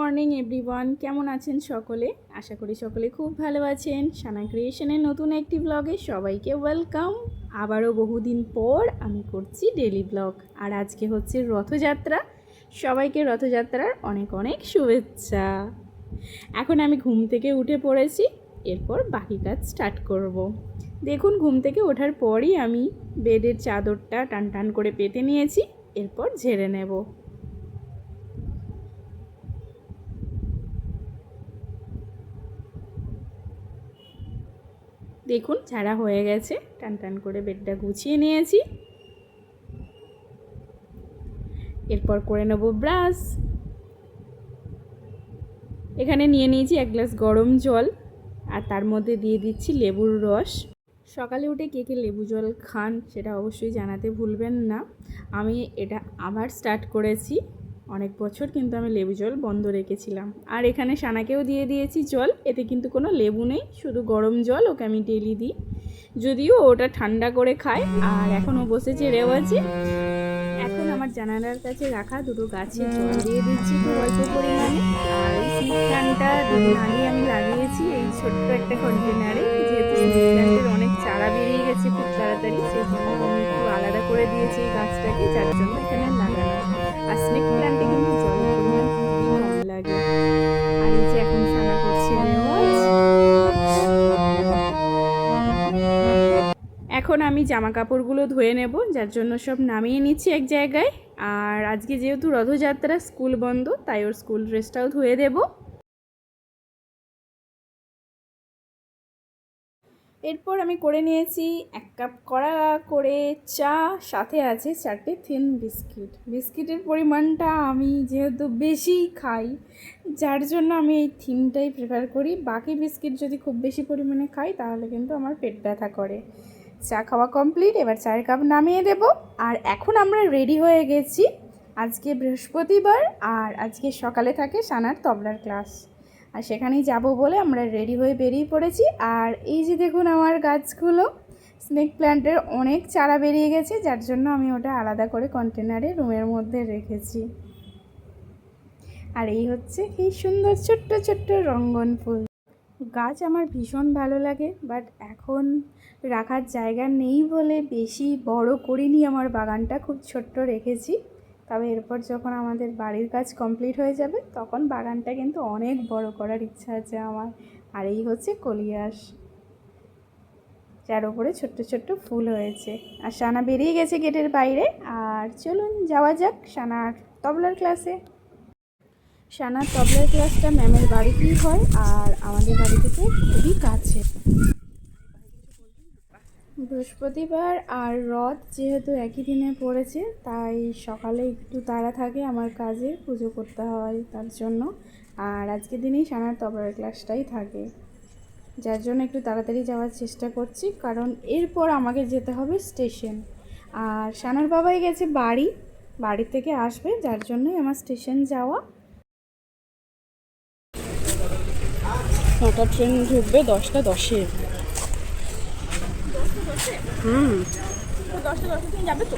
Morning everyone, কেমন আছেন সকলে? আশা করি সকলে খুব ভালো আছেন। সানা ক্রিয়েশনের নতুন একটি ব্লগে সবাইকে ওয়েলকাম। আবারও বহুদিন পর আমি করছি ডেলি ব্লগ। আর আজকে হচ্ছে রথযাত্রা। সবাইকে রথযাত্রার অনেক অনেক শুভেচ্ছা। এখন আমি ঘুম থেকে উঠে পড়েছি, এরপর বাকি কাজ স্টার্ট করব। দেখুন, ঘুম থেকে ওঠার পরই আমি বেডের চাদরটা টান টান করে পেতে নিয়েছি, এরপর ঝেড়ে নেব। দেখুন, ঝাড়া হয়ে গেছে। টান টান করে বেডটা গুছিয়ে নিয়েছি। এরপর করে নেব ব্রাশ। এখানে নিয়ে নিয়েছি 1 গ্লাস গরম জল, আর তার মধ্যে দিয়ে দিচ্ছি লেবুর রস। সকালে উঠে কে কে লেবু জল খান সেটা অবশ্যই জানাতে ভুলবেন না। আমি এটা আবার স্টার্ট করেছি। অনেক বছর কিন্তু আমি লেবু জল বন্ধ রেখেছিলাম। আর এখানে সানাকেও দিয়ে দিয়েছি জল। এতে কিন্তু কোনো লেবু নেই, শুধু গরম জল ওকে আমি ডেলি দিই, যদিও ওটা ঠান্ডা করে খায়। আর এখনও বসেছে রেওয়াজে। এখন আমার জানালার কাছে রাখা দুটো গাছে জল দিয়ে দিচ্ছি খুব অল্প পরিমাণে। আর এই স্নেক প্ল্যান্টটা 2 দিন আগে আমি লাগিয়েছি এই ছোট্ট একটা কন্টেনারে। যেহেতু স্নেক প্ল্যান্টের অনেক চারা বেরিয়ে গেছে খুব তাড়াতাড়ি, সেই জন্য আমি একটু আলাদা করে দিয়েছি এই গাছটাকে, যার জন্য এখানে লাগানো। আর স্নেক প্ল্যান্টে কিন্তু জলের পরিমাণ খুবই কম লাগে। আর এই যে এখন সানা করছে রেওয়াজ। এখন আমি জামা কাপড়গুলো ধুয়ে নেব, যার জন্য সব নামিয়ে নিচ্ছি এক জায়গায়। আর আজকে যেহেতু রথযাত্রা, স্কুল বন্ধ, তাই ওর স্কুল ড্রেসটাও ধুয়ে দেব। এরপর আমি করে নিয়েছি 1 কাপ কড়া করে চা, সাথে আছে 4টে থিন বিস্কিট। বিস্কিটের পরিমাণটা আমি যেহেতু বেশি খাই, যার জন্য আমি এই থিনটাই প্রেফার করি। বাকি বিস্কিট যদি খুব বেশি পরিমাণে খাই তাহলে কিন্তু আমার পেট ব্যথা করে। চা খাওয়া কমপ্লিট, এবার চায়ের কাপ নামিয়ে দেব। আর এখন আমরা রেডি হয়ে গেছি। আজকে বৃহস্পতিবার, আর আজকে সকালে থাকে সানার তবলার ক্লাস, আর সেখানেই যাব বলে আমরা রেডি হয়ে বেরিয়ে পড়েছি। আর এই যে দেখুন আমার গাছগুলো, স্নেক প্ল্যান্টের অনেক চারা বেরিয়ে গেছে, যার জন্য আমি ওটা আলাদা করে কন্টেনারে রুমের মধ্যে রেখেছি। আর এই হচ্ছে এই সুন্দর ছোট্ট ছোট্ট রঙ্গন ফুল। গাছ আমার ভীষণ ভালো লাগে, বাট এখন রাখার জায়গা নেই বলে বেশি বড় করিনি। আমার বাগানটা খুব ছোট্ট রেখেছি। তবে এরপর যখন আমাদের বাড়ির কাজ কমপ্লিট হয়ে যাবে তখন বাগানটা কিন্তু অনেক বড় করার ইচ্ছা আছে আমার। আর এই হচ্ছে কলিয়াস, যার উপরে ছোট্ট ছোট্ট ফুল হয়েছে। আর সানা বেরিয়ে গেছে গেটের বাইরে। আর চলুন যাওয়া যাক সানার তবলার ক্লাসে। সানার তবলার ক্লাসটা ম্যামের বাড়িতেই হয়, আর আমাদের বাড়ি থেকে খুবই কাছে। বৃহস্পতিবার আর রথ যেহেতু একই দিনে পড়েছে, তাই সকালে একটু তাড়া থাকে আমার কাজে, পুজো করতে হয় তার জন্য। আর আজকের দিনেই সানার তবলার ক্লাসটাই থাকে, যার জন্য একটু তাড়াতাড়ি যাওয়ার চেষ্টা করছি, কারণ এরপর আমাকে যেতে হবে স্টেশন। আর সানার বাবাই গেছে বাড়ি থেকে আসবে, যার জন্যই আমার স্টেশন যাওয়া। 9টা ট্রেন ঢুকবে 10টা 10-এ। 10টা 10 তুমি যাবে তো?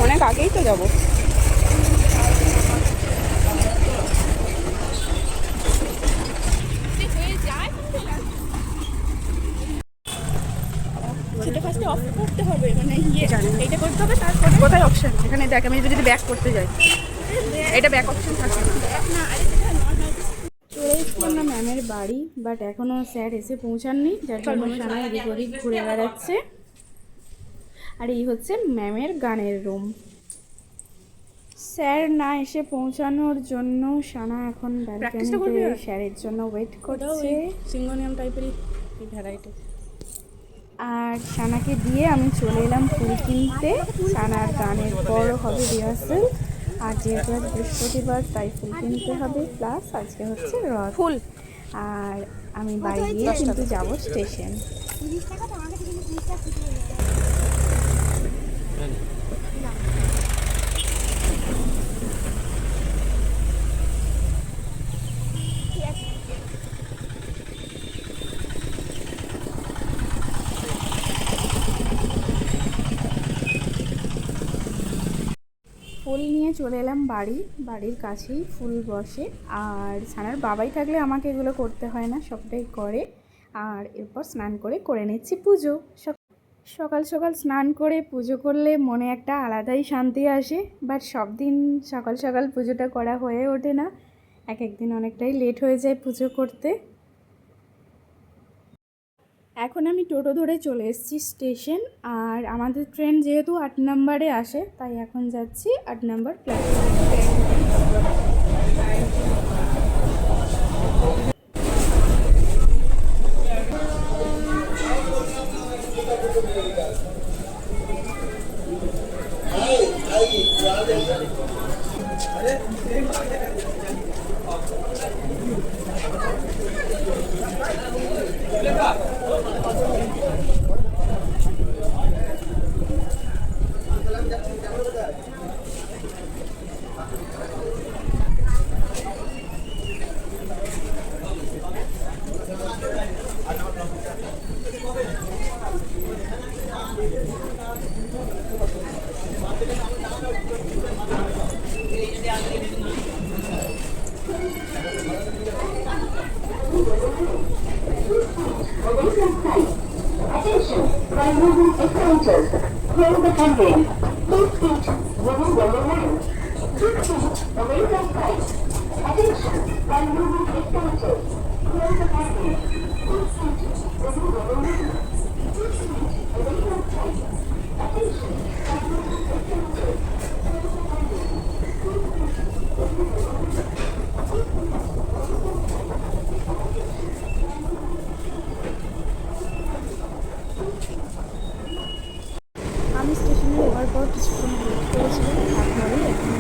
অনেক আগেই তো যাবো। সেটা ফার্স্টে অফ করতে হবে, মানে এইটা করতে হবে। তারপরে কোথায় অপশন? এখানে দেখ, আমি যদি ব্যাক করতে যাই, এটা ব্যাক অপশন থাকে না। চলে এসেছি আমরা ম্যামের বাড়ি, বাট এখনও স্যার এসে পৌঁছাননি, যার জন্য সানা এদিক ওদিক ঘুরে বেড়াচ্ছে। আর এই হচ্ছে ম্যামের গানের রুম। স্যার না এসে পৌঁছানোর জন্য সানা এখন ব্যালকনিতে স্যারের জন্য ওয়েট করছে। সিঙ্গোনিয়াম টাইপেরই ভ্যারাইটি। আর সানাকে দিয়ে আমি চলে এলাম ফুল কিনতে। সানার গানের বড় হবে রিহার্সেল, আর যেহেতু আজ বৃহস্পতিবার তাই ফুল কিনতে হবে, প্লাস আজকে হচ্ছে রথ ফুল। আর আমি বাড়ি গিয়ে কিন্তু যাবো স্টেশন। ফুল নিয়ে চলে এলাম বাড়ির কাছেই ফুল বসে, আর ছানার বাবাই থাকলে আমাকে এগুলো করতে হয় না, সবটাই করে। আর এরপর স্নান করে নিচ্ছি পুজো। সকাল সকাল স্নান করে পুজো করলে মনে একটা আলাদাই শান্তি আসে, বাট সব দিন সকাল সকাল পুজোটা করা হয়ে ওঠে না, এক একদিন অনেকটাই লেট হয়ে যায় পুজো করতে। এখন আমি টোটো ধরে চলে এসেছি স্টেশন, আর আমাদের ট্রেন যেহেতু 8 নম্বরে আসে, তাই এখন যাচ্ছি 8 নম্বর প্ল্যাটফর্মে। Attention, while moving escalators, clear the handrail. Please seat within yellow lines. Keep feet away from sides. Attention, while moving escalators, clear the handrail. Please seat within yellow lines. Keep feet away from sides. Attention, while moving escalators, clear the handrail. Please seat within yellow আমি স্টেশনে যাওয়ার পর কিছুক্ষণ wait করেছিলাম, তারপরেই এখন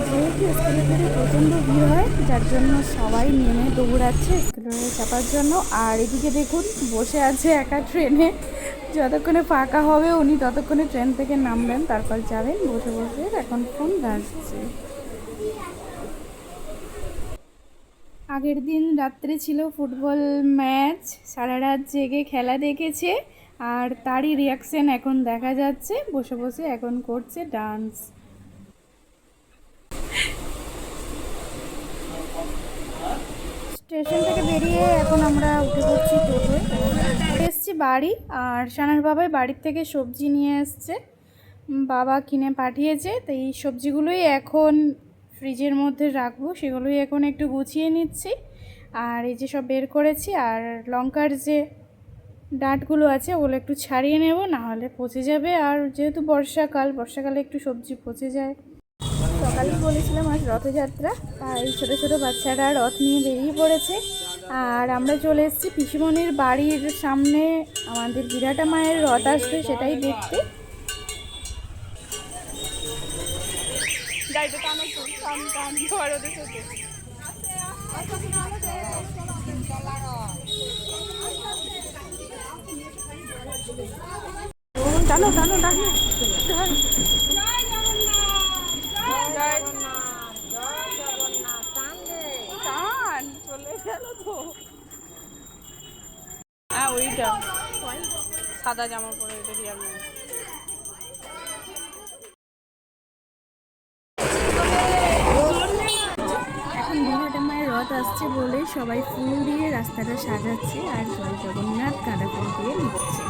যেহেতু এসকেলেটরে প্রচণ্ড ভিড় হয়, যার জন্য সবাই নেমে দৌড়াচ্ছে এসকেলেটরে চাপার জন্য। আর এদিকে দেখুন বসে আছে একা ট্রেনে, যতক্ষণে ফাঁকা হবে উনি ততক্ষণে ট্রেন থেকে নামবেন, তারপর যাবেন। বসে বসে এখন ফোন ঘাঁটছে। আগের দিন রাত্রে ছিল ফুটবল ম্যাচ, সারা রাত জেগে খেলা দেখেছে, আর তারই রিয়াকশন এখন দেখা যাচ্ছে, বসে বসে এখন করছে ডান্স। স্টেশন থেকে বেরিয়ে এখন আমরা উঠে পড়ছি টোটোয়, এসছি বাড়ি। আর সানার বাবাই বাড়ির থেকে সবজি নিয়ে এসছে, বাবা কিনে পাঠিয়েছে, তো এই সবজিগুলোই এখন ফ্রিজের মধ্যে রাখবো, সেগুলোই এখন একটু গুছিয়ে নিচ্ছি। আর এই যে সব বের করেছি, আর লঙ্কার যে ডাঁটগুলো আছে ওগুলো একটু ছাড়িয়ে নেব, নাহলে পচে যাবে। আর যেহেতু বর্ষাকালে একটু সবজি পচে যায়। সকালেই বলেছিলাম আজ রথযাত্রা, তাই ছোটো ছোটো বাচ্চারা রথ নিয়ে বেরিয়ে পড়েছে। আর আমরা চলে এসেছি পিসিমণির বাড়ির সামনে, আমাদের বিরাটা মায়ের রথ আসবে সেটাই দেখতে। টানো টানো টানো, চলে গেল তো। হ্যাঁ ওইটা সাদা জামা পরে এটারই আমি। এখন বিরাটা মায়ের রথ আসছে বলে সবাই ফুল দিয়ে রাস্তাটা সাজাচ্ছে, আর জয় জগন্নাথ গাঁদা ফুল দিয়ে নিচ্ছে।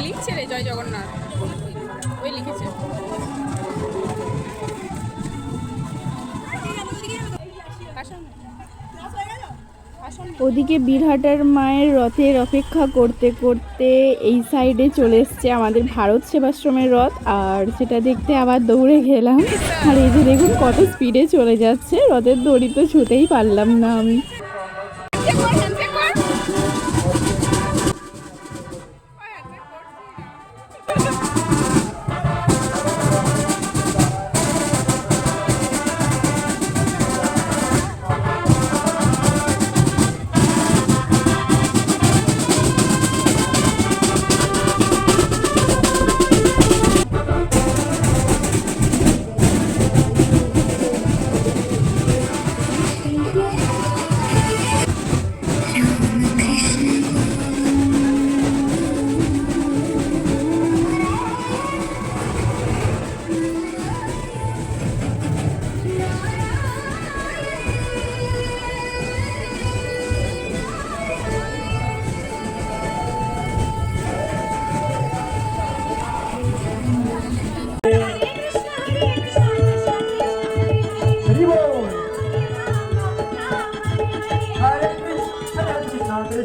লিখছে রে জয় জগন্নাথ, ওই লিখেছে। ওদিকে বীরহাটার মায়ের রথের অপেক্ষা করতে করতে এই সাইডে চলে এসছে আমাদের ভারত সেবাশ্রমের রথ, আর সেটা দেখতে আবার দৌড়ে গেলাম। আর এই যে দেখুন কত স্পিডে চলে যাচ্ছে, রথের দড়ি তো ছুঁতেই পারলাম না আমি।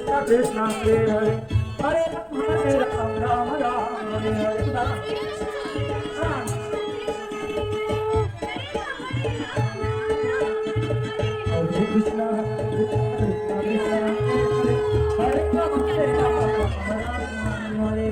Krishna Hare Hare Hare Ram Ram Ram Hare Hare Hare Krishna Krishna Krishna Hare Ram Ram Hare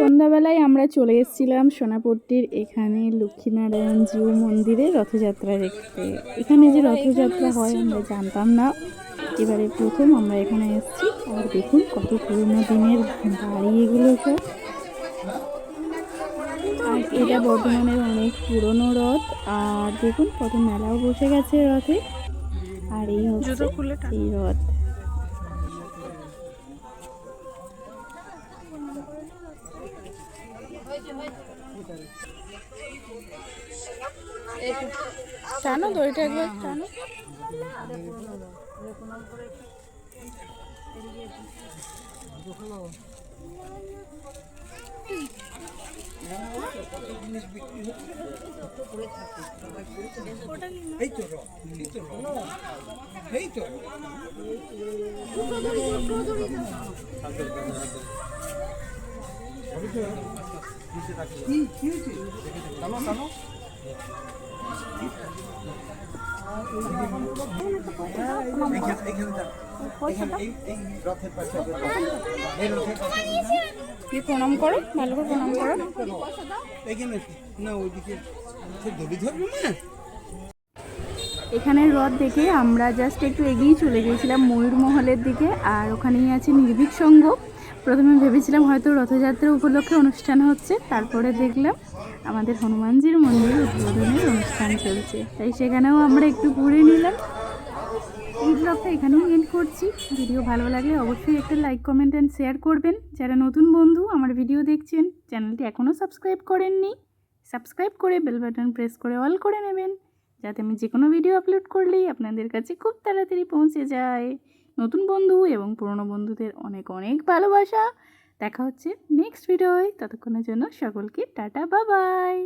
সন্ধ্যাবেলায় আমরা চলে এসেছিলাম সোনাপট্টির এখানে লক্ষ্মীনারায়ণ জিউ মন্দিরে রথযাত্রা দেখতে। এখানে যে রথযাত্রা হয় আমরা জানতাম না, এবারে প্রথম আমরা এখানে এসেছি। আর দেখুন কত পুরোনো দিনের বাড়ি এগুলো সব। আর এটা বর্ধমানের অনেক পুরনো রথ। আর দেখুন কত মেলাও বসে গেছে রথে। আর এই হচ্ছে এই রথ। টানো তো এটা একবার টানো। প্রণাম করো, ভালো করে প্রণাম করো। এখানে রথ দেখে আমরা জাস্ট একটু এগিয়ে চলে গিয়েছিলাম ময়ূরমহলের দিকে। আর ওখানেই আছে নির্ভীক সংঘ। প্রথমে ভেবেছিলাম হয়তো রথযাত্রা উপলক্ষে অনুষ্ঠান হচ্ছে, তারপরে দেখলাম আমাদের হনুমানজির মন্দির উদ্বোধনের অনুষ্ঠান চলছে, তাই সেখানেও আমরা একটু ঘুরে নিলাম। এই ব্লগটা এখানেই এন্ড করছি। ভিডিও ভালো লাগলে অবশ্যই একটা লাইক, কমেন্ট অ্যান্ড শেয়ার করবেন। যারা নতুন বন্ধু আমার ভিডিও দেখছেন, চ্যানেলটি এখনও সাবস্ক্রাইব করেননি, সাবস্ক্রাইব করে বেল বাটন প্রেস করে অল করে নেবেন, যাতে আমি যে কোনো ভিডিও আপলোড করলেই আপনাদের কাছে খুব তাড়াতাড়ি পৌঁছে যায়। নতুন বন্ধু এবং পুরনো বন্ধুদের অনেক অনেক ভালোবাসা। দেখা হচ্ছে নেক্সট ভিডিওয়। ততক্ষণের জন্য সকলকে টাটা, বাই বাই।